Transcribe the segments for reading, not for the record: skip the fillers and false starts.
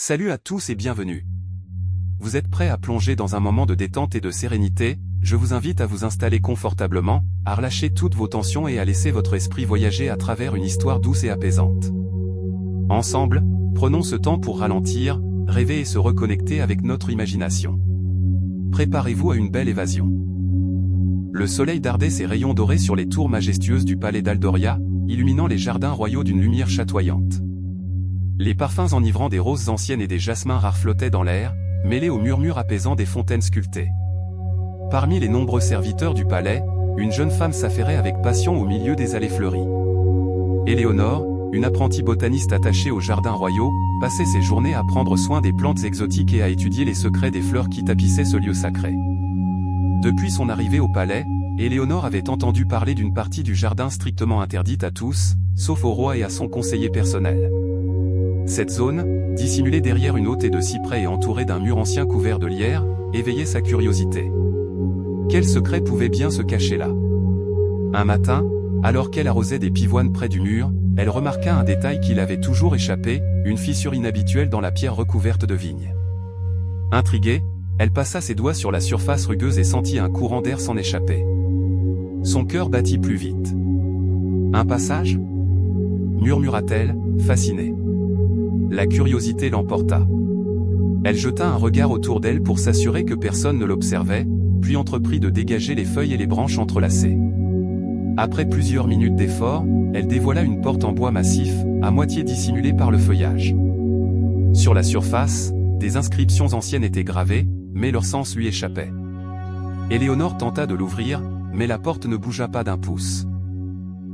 Salut à tous et bienvenue. Vous êtes prêts à plonger dans un moment de détente et de sérénité? Je vous invite à vous installer confortablement, à relâcher toutes vos tensions et à laisser votre esprit voyager à travers une histoire douce et apaisante. Ensemble, prenons ce temps pour ralentir, rêver et se reconnecter avec notre imagination. Préparez-vous à une belle évasion. Le soleil dardait ses rayons dorés sur les tours majestueuses du palais d'Aldoria, illuminant les jardins royaux d'une lumière chatoyante. Les parfums enivrants des roses anciennes et des jasmins rares flottaient dans l'air, mêlés aux murmures apaisants des fontaines sculptées. Parmi les nombreux serviteurs du palais, une jeune femme s'affairait avec passion au milieu des allées fleuries. Éléonore, une apprentie botaniste attachée aux jardins royaux, passait ses journées à prendre soin des plantes exotiques et à étudier les secrets des fleurs qui tapissaient ce lieu sacré. Depuis son arrivée au palais, Éléonore avait entendu parler d'une partie du jardin strictement interdite à tous, sauf au roi et à son conseiller personnel. Cette zone, dissimulée derrière une haute haie de cyprès et entourée d'un mur ancien couvert de lierre, éveillait sa curiosité. Quel secret pouvait bien se cacher là? Un matin, alors qu'elle arrosait des pivoines près du mur, elle remarqua un détail qui l'avait toujours échappé, une fissure inhabituelle dans la pierre recouverte de vigne. Intriguée, elle passa ses doigts sur la surface rugueuse et sentit un courant d'air s'en échapper. Son cœur battit plus vite. Un passage? Murmura-t-elle, fascinée. La curiosité l'emporta. Elle jeta un regard autour d'elle pour s'assurer que personne ne l'observait, puis entreprit de dégager les feuilles et les branches entrelacées. Après plusieurs minutes d'effort, elle dévoila une porte en bois massif, à moitié dissimulée par le feuillage. Sur la surface, des inscriptions anciennes étaient gravées, mais leur sens lui échappait. Éléonore tenta de l'ouvrir, mais la porte ne bougea pas d'un pouce.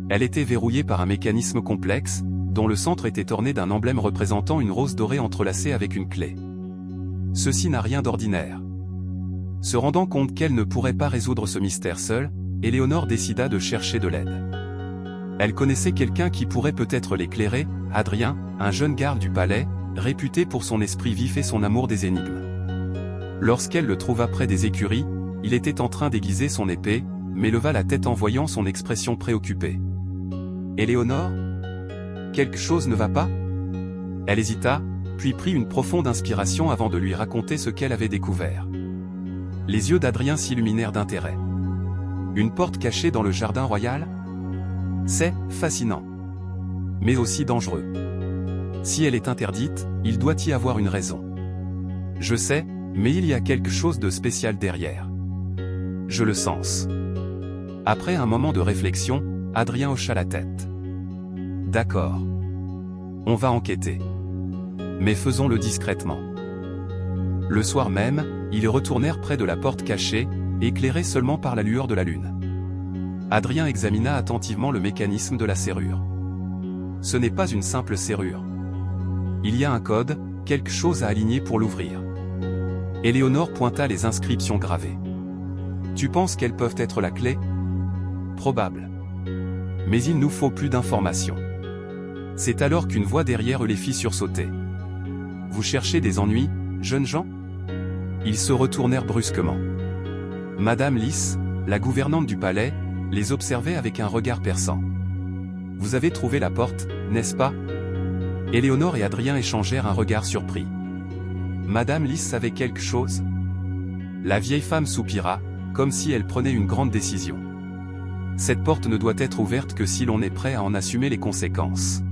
Elle était verrouillée par un mécanisme complexe, dont le centre était orné d'un emblème représentant une rose dorée entrelacée avec une clé. Ceci n'a rien d'ordinaire. Se rendant compte qu'elle ne pourrait pas résoudre ce mystère seule, Éléonore décida de chercher de l'aide. Elle connaissait quelqu'un qui pourrait peut-être l'éclairer, Adrien, un jeune garde du palais, réputé pour son esprit vif et son amour des énigmes. Lorsqu'elle le trouva près des écuries, il était en train d'aiguiser son épée, mais leva la tête en voyant son expression préoccupée. « Éléonore ? Quelque chose ne va pas ?» Elle hésita, puis prit une profonde inspiration avant de lui raconter ce qu'elle avait découvert. Les yeux d'Adrien s'illuminèrent d'intérêt. Une porte cachée dans le jardin royal? C'est fascinant. Mais aussi dangereux. Si elle est interdite, il doit y avoir une raison. Je sais, mais il y a quelque chose de spécial derrière. Je le sens. Après un moment de réflexion, Adrien hocha la tête. D'accord. On va enquêter. Mais faisons-le discrètement. Le soir même, ils retournèrent près de la porte cachée, éclairée seulement par la lueur de la lune. Adrien examina attentivement le mécanisme de la serrure. Ce n'est pas une simple serrure. Il y a un code, quelque chose à aligner pour l'ouvrir. Éléonore pointa les inscriptions gravées. Tu penses qu'elles peuvent être la clé? Probable. Mais il nous faut plus d'informations. C'est alors qu'une voix derrière eux les fit sursauter. Vous cherchez des ennuis, jeunes gens? Ils se retournèrent brusquement. Madame Lys, la gouvernante du palais, les observait avec un regard perçant. Vous avez trouvé la porte, n'est-ce pas? Éléonore et Adrien échangèrent un regard surpris. Madame Lys savait quelque chose? La vieille femme soupira, comme si elle prenait une grande décision. Cette porte ne doit être ouverte que si l'on est prêt à en assumer les conséquences.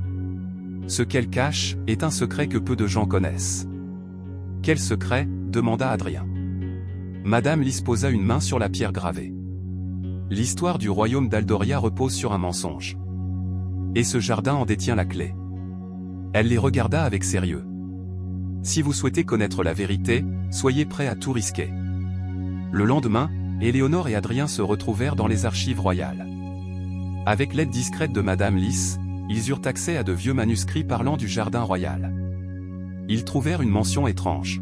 Ce qu'elle cache est un secret que peu de gens connaissent. Quel secret? Demanda Adrien. Madame Lys posa une main sur la pierre gravée. L'histoire du royaume d'Aldoria repose sur un mensonge. Et ce jardin en détient la clé. Elle les regarda avec sérieux. Si vous souhaitez connaître la vérité, soyez prêts à tout risquer. Le lendemain, Éléonore et Adrien se retrouvèrent dans les archives royales. Avec l'aide discrète de Madame Lys, ils eurent accès à de vieux manuscrits parlant du jardin royal. Ils trouvèrent une mention étrange.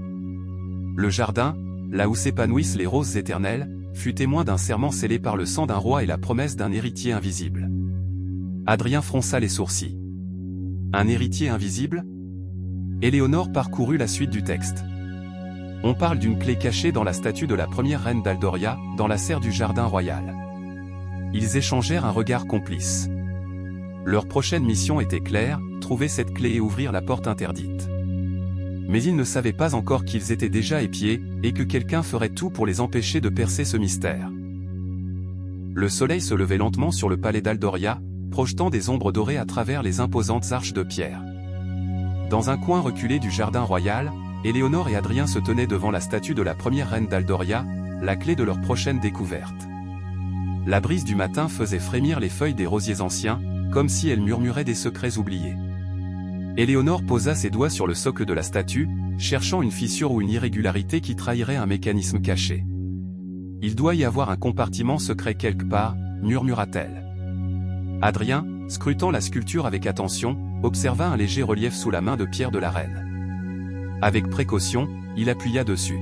Le jardin, là où s'épanouissent les roses éternelles, fut témoin d'un serment scellé par le sang d'un roi et la promesse d'un héritier invisible. Adrien fronça les sourcils. Un héritier invisible? Éléonore parcourut la suite du texte. On parle d'une clé cachée dans la statue de la première reine d'Aldoria, dans la serre du jardin royal. Ils échangèrent un regard complice. Leur prochaine mission était claire, trouver cette clé et ouvrir la porte interdite. Mais ils ne savaient pas encore qu'ils étaient déjà épiés, et que quelqu'un ferait tout pour les empêcher de percer ce mystère. Le soleil se levait lentement sur le palais d'Aldoria, projetant des ombres dorées à travers les imposantes arches de pierre. Dans un coin reculé du jardin royal, Éléonore et Adrien se tenaient devant la statue de la première reine d'Aldoria, la clé de leur prochaine découverte. La brise du matin faisait frémir les feuilles des rosiers anciens, comme si elle murmurait des secrets oubliés. Éléonore posa ses doigts sur le socle de la statue, cherchant une fissure ou une irrégularité qui trahirait un mécanisme caché. « Il doit y avoir un compartiment secret quelque part », murmura-t-elle. Adrien, scrutant la sculpture avec attention, observa un léger relief sous la main de pierre de la reine. Avec précaution, il appuya dessus.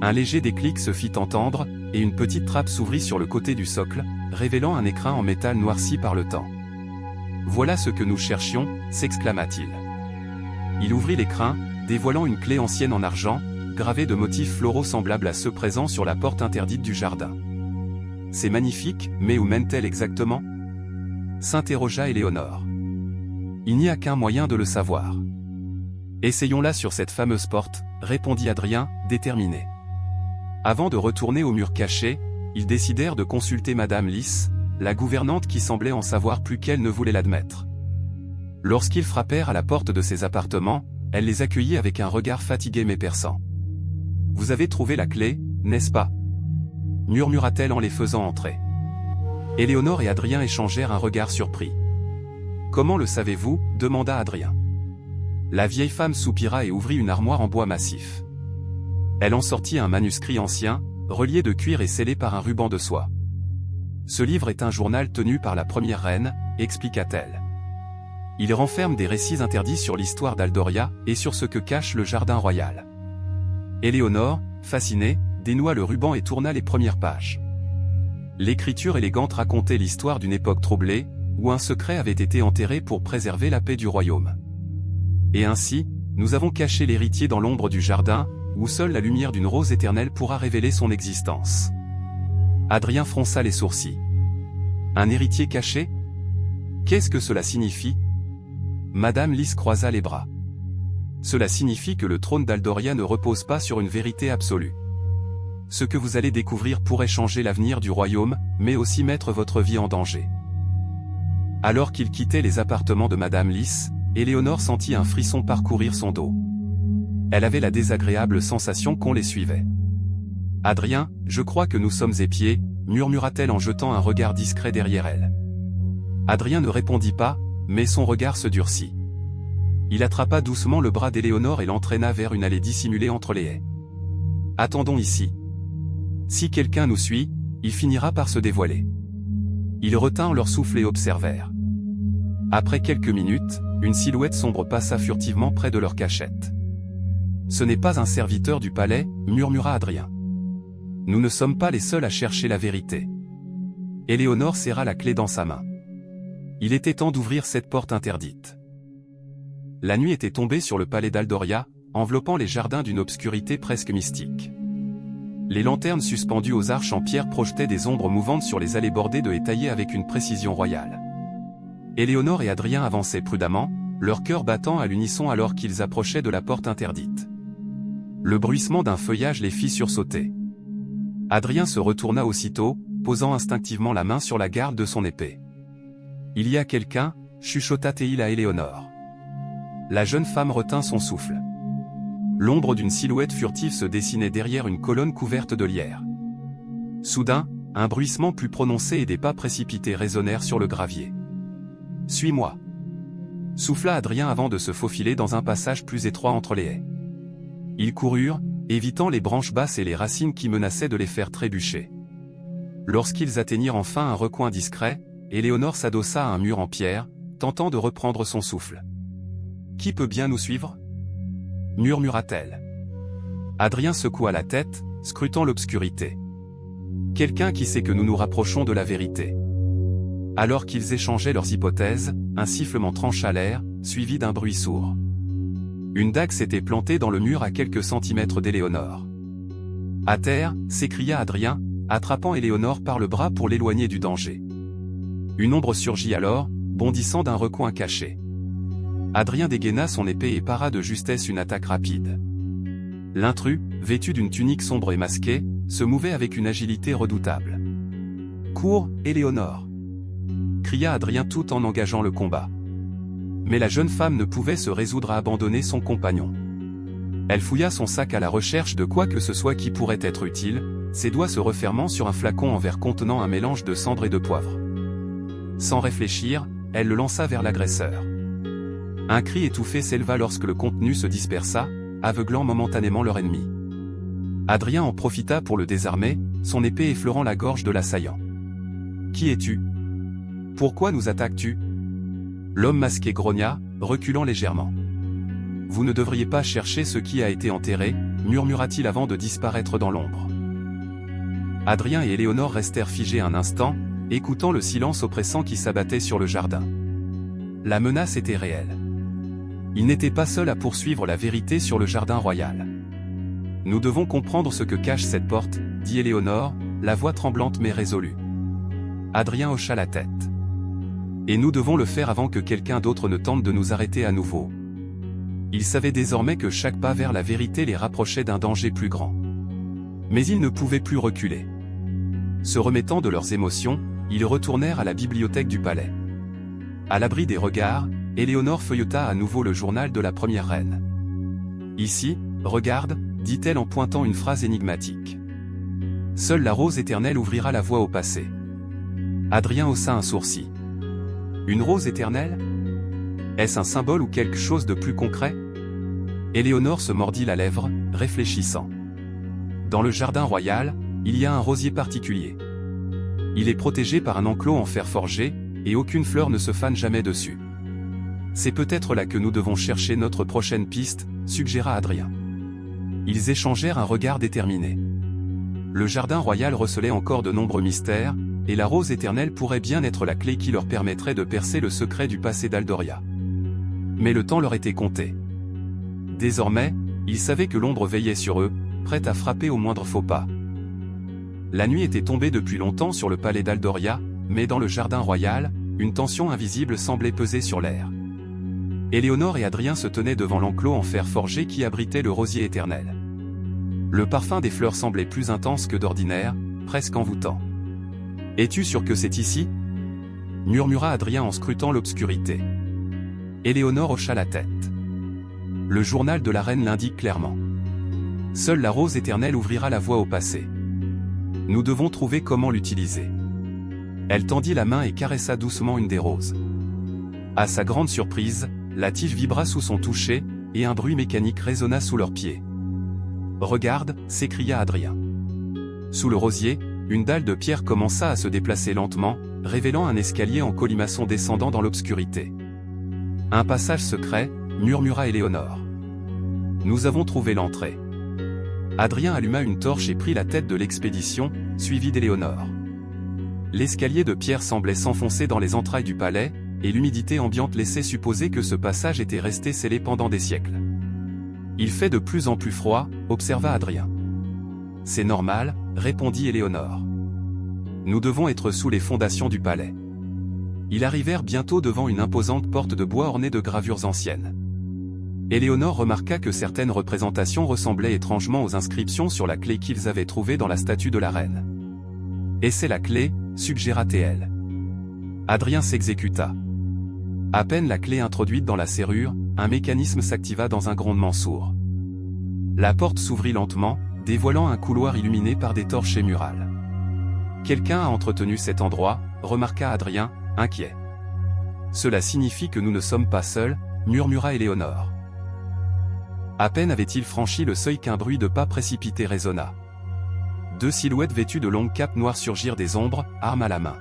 Un léger déclic se fit entendre, et une petite trappe s'ouvrit sur le côté du socle, révélant un écrin en métal noirci par le temps. « Voilà ce que nous cherchions », s'exclama-t-il. Il ouvrit l'écrin, dévoilant une clé ancienne en argent, gravée de motifs floraux semblables à ceux présents sur la porte interdite du jardin. « C'est magnifique, mais où mène-t-elle exactement » s'interrogea Éléonore. « Il n'y a qu'un moyen de le savoir. »« Essayons-la sur cette fameuse porte », répondit Adrien, déterminé. Avant de retourner au mur caché, ils décidèrent de consulter Madame Lys, la gouvernante qui semblait en savoir plus qu'elle ne voulait l'admettre. Lorsqu'ils frappèrent à la porte de ses appartements, elle les accueillit avec un regard fatigué mais perçant. « Vous avez trouvé la clé, n'est-ce pas » murmura-t-elle en les faisant entrer. Éléonore et Adrien échangèrent un regard surpris. « Comment le savez-vous » demanda Adrien. La vieille femme soupira et ouvrit une armoire en bois massif. Elle en sortit un manuscrit ancien, relié de cuir et scellé par un ruban de soie. « Ce livre est un journal tenu par la première reine » expliqua-t-elle. Il renferme des récits interdits sur l'histoire d'Aldoria et sur ce que cache le jardin royal. Éléonore, fascinée, dénoua le ruban et tourna les premières pages. L'écriture élégante racontait l'histoire d'une époque troublée, où un secret avait été enterré pour préserver la paix du royaume. Et ainsi, nous avons caché l'héritier dans l'ombre du jardin, où seule la lumière d'une rose éternelle pourra révéler son existence. Adrien fronça les sourcils. Un héritier caché ? Qu'est-ce que cela signifie ? Madame Lys croisa les bras. Cela signifie que le trône d'Aldoria ne repose pas sur une vérité absolue. Ce que vous allez découvrir pourrait changer l'avenir du royaume, mais aussi mettre votre vie en danger. Alors qu'il quittait les appartements de Madame Lys, Éléonore sentit un frisson parcourir son dos. Elle avait la désagréable sensation qu'on les suivait. « Adrien, je crois que nous sommes épiés », murmura-t-elle en jetant un regard discret derrière elle. Adrien ne répondit pas, mais son regard se durcit. Il attrapa doucement le bras d'Éléonore et l'entraîna vers une allée dissimulée entre les haies. « Attendons ici. Si quelqu'un nous suit, il finira par se dévoiler. » Ils retinrent leur souffle et observèrent. Après quelques minutes, une silhouette sombre passa furtivement près de leur cachette. « Ce n'est pas un serviteur du palais, » murmura Adrien. « Nous ne sommes pas les seuls à chercher la vérité. » Éléonore serra la clé dans sa main. Il était temps d'ouvrir cette porte interdite. La nuit était tombée sur le palais d'Aldoria, enveloppant les jardins d'une obscurité presque mystique. Les lanternes suspendues aux arches en pierre projetaient des ombres mouvantes sur les allées bordées de haies taillées avec une précision royale. Éléonore et Adrien avançaient prudemment, leur cœur battant à l'unisson alors qu'ils approchaient de la porte interdite. Le bruissement d'un feuillage les fit sursauter. Adrien se retourna aussitôt, posant instinctivement la main sur la garde de son épée. « Il y a quelqu'un » chuchota-t-il à Éléonore. La jeune femme retint son souffle. L'ombre d'une silhouette furtive se dessinait derrière une colonne couverte de lierre. Soudain, un bruissement plus prononcé et des pas précipités résonnèrent sur le gravier. « Suis-moi » souffla Adrien avant de se faufiler dans un passage plus étroit entre les haies. Ils coururent, évitant les branches basses et les racines qui menaçaient de les faire trébucher. Lorsqu'ils atteignirent enfin un recoin discret, Éléonore s'adossa à un mur en pierre, tentant de reprendre son souffle. « Qui peut bien nous suivre » murmura-t-elle. Adrien secoua la tête, scrutant l'obscurité. « Quelqu'un qui sait que nous nous rapprochons de la vérité. » Alors qu'ils échangeaient leurs hypothèses, un sifflement trancha l'air, suivi d'un bruit sourd. Une dague s'était plantée dans le mur à quelques centimètres d'Éléonore. « À terre » s'écria Adrien, attrapant Éléonore par le bras pour l'éloigner du danger. Une ombre surgit alors, bondissant d'un recoin caché. Adrien dégaina son épée et para de justesse une attaque rapide. L'intrus, vêtu d'une tunique sombre et masquée, se mouvait avec une agilité redoutable. « Cours, Éléonore !» cria Adrien tout en engageant le combat. Mais la jeune femme ne pouvait se résoudre à abandonner son compagnon. Elle fouilla son sac à la recherche de quoi que ce soit qui pourrait être utile, ses doigts se refermant sur un flacon en verre contenant un mélange de cendre et de poivre. Sans réfléchir, elle le lança vers l'agresseur. Un cri étouffé s'éleva lorsque le contenu se dispersa, aveuglant momentanément leur ennemi. Adrien en profita pour le désarmer, son épée effleurant la gorge de l'assaillant. « Qui es-tu ? Pourquoi nous attaques-tu » L'homme masqué grogna, reculant légèrement. « Vous ne devriez pas chercher ce qui a été enterré, » murmura-t-il avant de disparaître dans l'ombre. Adrien et Éléonore restèrent figés un instant, écoutant le silence oppressant qui s'abattait sur le jardin. La menace était réelle. Il n'était pas seul à poursuivre la vérité sur le jardin royal. « Nous devons comprendre ce que cache cette porte, » dit Éléonore, la voix tremblante mais résolue. Adrien hocha la tête. « Et nous devons le faire avant que quelqu'un d'autre ne tente de nous arrêter à nouveau. » Il savait désormais que chaque pas vers la vérité les rapprochait d'un danger plus grand. Mais ils ne pouvaient plus reculer. Se remettant de leurs émotions, ils retournèrent à la bibliothèque du palais. À l'abri des regards, Éléonore feuilleta à nouveau le journal de la première reine. « Ici, regarde, » dit-elle en pointant une phrase énigmatique. « Seule la rose éternelle ouvrira la voie au passé. » Adrien haussa un sourcil. « Une rose éternelle ? Est-ce un symbole ou quelque chose de plus concret ?» Éléonore se mordit la lèvre, réfléchissant. Dans le jardin royal, il y a un rosier particulier. Il est protégé par un enclos en fer forgé, et aucune fleur ne se fane jamais dessus. C'est peut-être là que nous devons chercher notre prochaine piste, suggéra Adrien. Ils échangèrent un regard déterminé. Le jardin royal recelait encore de nombreux mystères, et la rose éternelle pourrait bien être la clé qui leur permettrait de percer le secret du passé d'Aldoria. Mais le temps leur était compté. Désormais, ils savaient que l'ombre veillait sur eux, prête à frapper au moindre faux pas. La nuit était tombée depuis longtemps sur le palais d'Aldoria, mais dans le jardin royal, une tension invisible semblait peser sur l'air. Éléonore et Adrien se tenaient devant l'enclos en fer forgé qui abritait le rosier éternel. Le parfum des fleurs semblait plus intense que d'ordinaire, presque envoûtant. « Es-tu sûr que c'est ici ?» murmura Adrien en scrutant l'obscurité. Éléonore hocha la tête. Le journal de la reine l'indique clairement. Seule la rose éternelle ouvrira la voie au passé. Nous devons trouver comment l'utiliser. Elle tendit la main et caressa doucement une des roses. À sa grande surprise, la tige vibra sous son toucher, et un bruit mécanique résonna sous leurs pieds. « Regarde » s'écria Adrien. Sous le rosier, une dalle de pierre commença à se déplacer lentement, révélant un escalier en colimaçon descendant dans l'obscurité. « Un passage secret » murmura Éléonore. « Nous avons trouvé l'entrée. » Adrien alluma une torche et prit la tête de l'expédition, suivi d'Éléonore. L'escalier de pierre semblait s'enfoncer dans les entrailles du palais, et l'humidité ambiante laissait supposer que ce passage était resté scellé pendant des siècles. « Il fait de plus en plus froid » observa Adrien. « C'est normal » répondit Éléonore. « Nous devons être sous les fondations du palais. » Ils arrivèrent bientôt devant une imposante porte de bois ornée de gravures anciennes. Éléonore remarqua que certaines représentations ressemblaient étrangement aux inscriptions sur la clé qu'ils avaient trouvée dans la statue de la reine. « Et c'est la clé » suggéra-t-elle. Adrien s'exécuta. À peine la clé introduite dans la serrure, un mécanisme s'activa dans un grondement sourd. La porte s'ouvrit lentement, dévoilant un couloir illuminé par des torches et murales. « Quelqu'un a entretenu cet endroit » remarqua Adrien, inquiet. « Cela signifie que nous ne sommes pas seuls » murmura Éléonore. À peine avait-il franchi le seuil qu'un bruit de pas précipité résonna. Deux silhouettes vêtues de longues capes noires surgirent des ombres, armes à la main.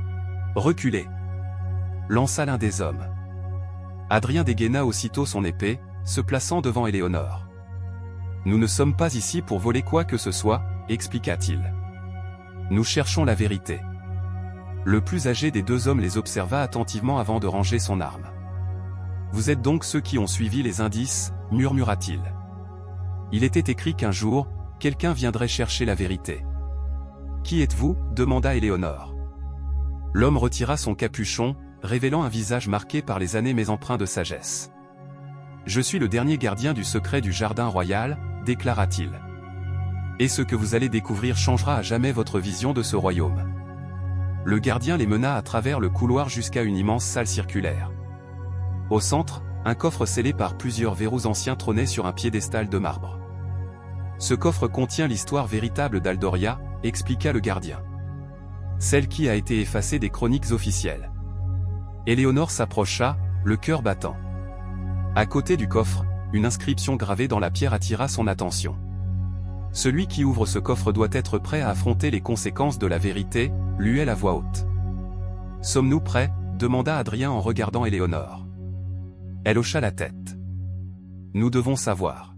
« Reculez !» lança l'un des hommes. Adrien dégaina aussitôt son épée, se plaçant devant Éléonore. « Nous ne sommes pas ici pour voler quoi que ce soit » expliqua-t-il. « Nous cherchons la vérité. » Le plus âgé des deux hommes les observa attentivement avant de ranger son arme. « Vous êtes donc ceux qui ont suivi les indices » murmura-t-il. Il était écrit qu'un jour, quelqu'un viendrait chercher la vérité. « Qui êtes-vous » demanda Éléonore. L'homme retira son capuchon, révélant un visage marqué par les années mais empreint de sagesse. « Je suis le dernier gardien du secret du jardin royal », déclara-t-il. « Et ce que vous allez découvrir changera à jamais votre vision de ce royaume. » Le gardien les mena à travers le couloir jusqu'à une immense salle circulaire. Au centre, un coffre scellé par plusieurs verrous anciens trônait sur un piédestal de marbre. « Ce coffre contient l'histoire véritable d'Aldoria », expliqua le gardien. « Celle qui a été effacée des chroniques officielles. » Éléonore s'approcha, le cœur battant. À côté du coffre, une inscription gravée dans la pierre attira son attention. « Celui qui ouvre ce coffre doit être prêt à affronter les conséquences de la vérité », lut-elle à voix haute. « Sommes-nous prêts ?» demanda Adrien en regardant Éléonore. Elle hocha la tête. « Nous devons savoir. »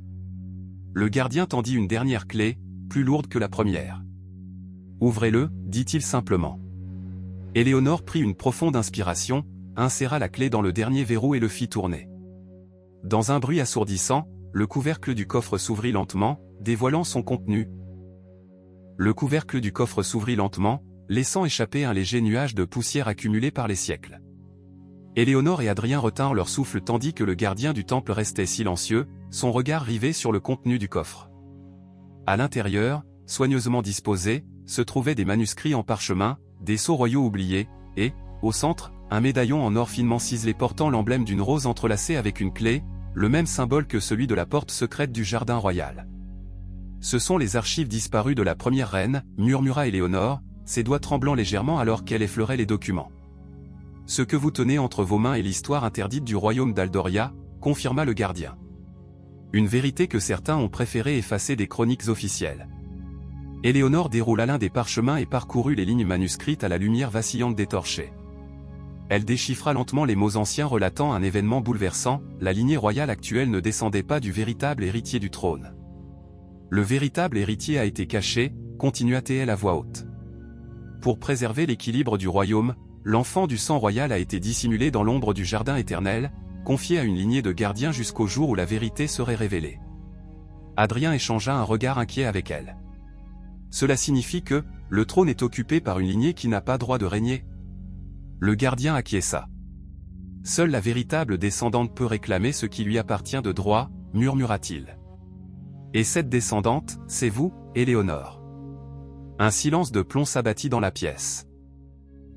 Le gardien tendit une dernière clé, plus lourde que la première. « Ouvrez-le » dit-il simplement. Éléonore prit une profonde inspiration, inséra la clé dans le dernier verrou et le fit tourner. Dans un bruit assourdissant, le couvercle du coffre s'ouvrit lentement, dévoilant son contenu. Le couvercle du coffre s'ouvrit lentement, laissant échapper un léger nuage de poussière accumulée par les siècles. Éléonore et Adrien retinrent leur souffle tandis que le gardien du temple restait silencieux, son regard rivé sur le contenu du coffre. À l'intérieur, soigneusement disposés, se trouvaient des manuscrits en parchemin, des sceaux royaux oubliés, et, au centre, un médaillon en or finement ciselé portant l'emblème d'une rose entrelacée avec une clé, le même symbole que celui de la porte secrète du jardin royal. « Ce sont les archives disparues de la première reine », murmura Éléonore, ses doigts tremblant légèrement alors qu'elle effleurait les documents. « Ce que vous tenez entre vos mains est l'histoire interdite du royaume d'Aldoria », confirma le gardien. « Une vérité que certains ont préféré effacer des chroniques officielles. » Éléonore déroula l'un des parchemins et parcourut les lignes manuscrites à la lumière vacillante des torchets. Elle déchiffra lentement les mots anciens relatant un événement bouleversant, la lignée royale actuelle ne descendait pas du véritable héritier du trône. Le véritable héritier a été caché, continua-t-elle à voix haute. Pour préserver l'équilibre du royaume, l'enfant du sang royal a été dissimulé dans l'ombre du jardin éternel, confié à une lignée de gardiens jusqu'au jour où la vérité serait révélée. Adrien échangea un regard inquiet avec elle. Cela signifie que, le trône est occupé par une lignée qui n'a pas droit de régner. Le gardien acquiesça. Seule la véritable descendante peut réclamer ce qui lui appartient de droit, murmura-t-il. Et cette descendante, c'est vous, Éléonore. Un silence de plomb s'abattit dans la pièce.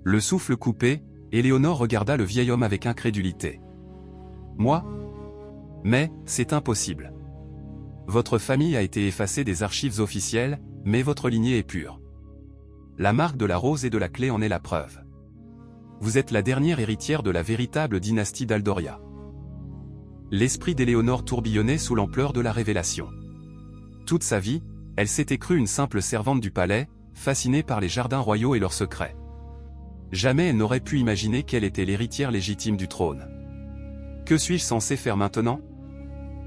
Le souffle coupé, Éléonore regarda le vieil homme avec incrédulité. Moi ? Mais, c'est impossible. Votre famille a été effacée des archives officielles, mais votre lignée est pure. La marque de la rose et de la clé en est la preuve. Vous êtes la dernière héritière de la véritable dynastie d'Aldoria. L'esprit d'Éléonore tourbillonnait sous l'ampleur de la révélation. Toute sa vie, elle s'était crue une simple servante du palais, fascinée par les jardins royaux et leurs secrets. Jamais elle n'aurait pu imaginer qu'elle était l'héritière légitime du trône. Que suis-je censé faire maintenant ?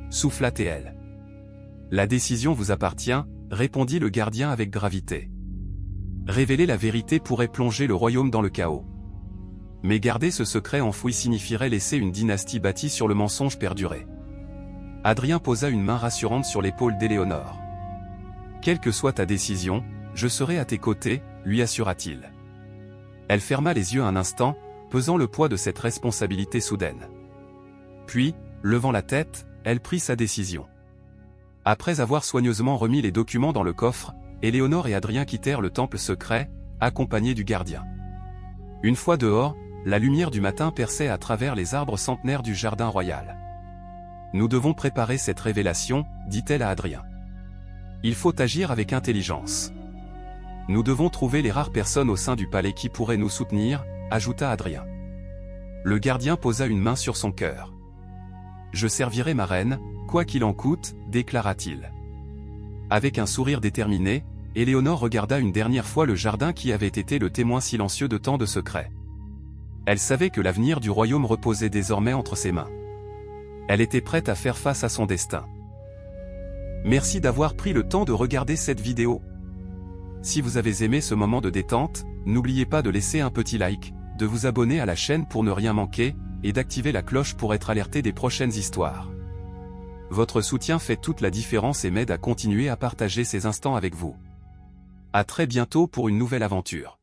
Souffla-t-elle. La décision vous appartient, répondit le gardien avec gravité. Révéler la vérité pourrait plonger le royaume dans le chaos. Mais garder ce secret enfoui signifierait laisser une dynastie bâtie sur le mensonge perduré. Adrien posa une main rassurante sur l'épaule d'Éléonore. « Quelle que soit ta décision, je serai à tes côtés, » lui assura-t-il. Elle ferma les yeux un instant, pesant le poids de cette responsabilité soudaine. Puis, levant la tête, elle prit sa décision. Après avoir soigneusement remis les documents dans le coffre, Éléonore et Adrien quittèrent le temple secret, accompagnés du gardien. Une fois dehors, la lumière du matin perçait à travers les arbres centenaires du jardin royal. « Nous devons préparer cette révélation, » dit-elle à Adrien. « Il faut agir avec intelligence. Nous devons trouver les rares personnes au sein du palais qui pourraient nous soutenir, » ajouta Adrien. Le gardien posa une main sur son cœur. « Je servirai ma reine, quoi qu'il en coûte, » déclara-t-il. Avec un sourire déterminé, Éléonore regarda une dernière fois le jardin qui avait été le témoin silencieux de tant de secrets. Elle savait que l'avenir du royaume reposait désormais entre ses mains. Elle était prête à faire face à son destin. Merci d'avoir pris le temps de regarder cette vidéo. Si vous avez aimé ce moment de détente, n'oubliez pas de laisser un petit like, de vous abonner à la chaîne pour ne rien manquer, et d'activer la cloche pour être alerté des prochaines histoires. Votre soutien fait toute la différence et m'aide à continuer à partager ces instants avec vous. À très bientôt pour une nouvelle aventure.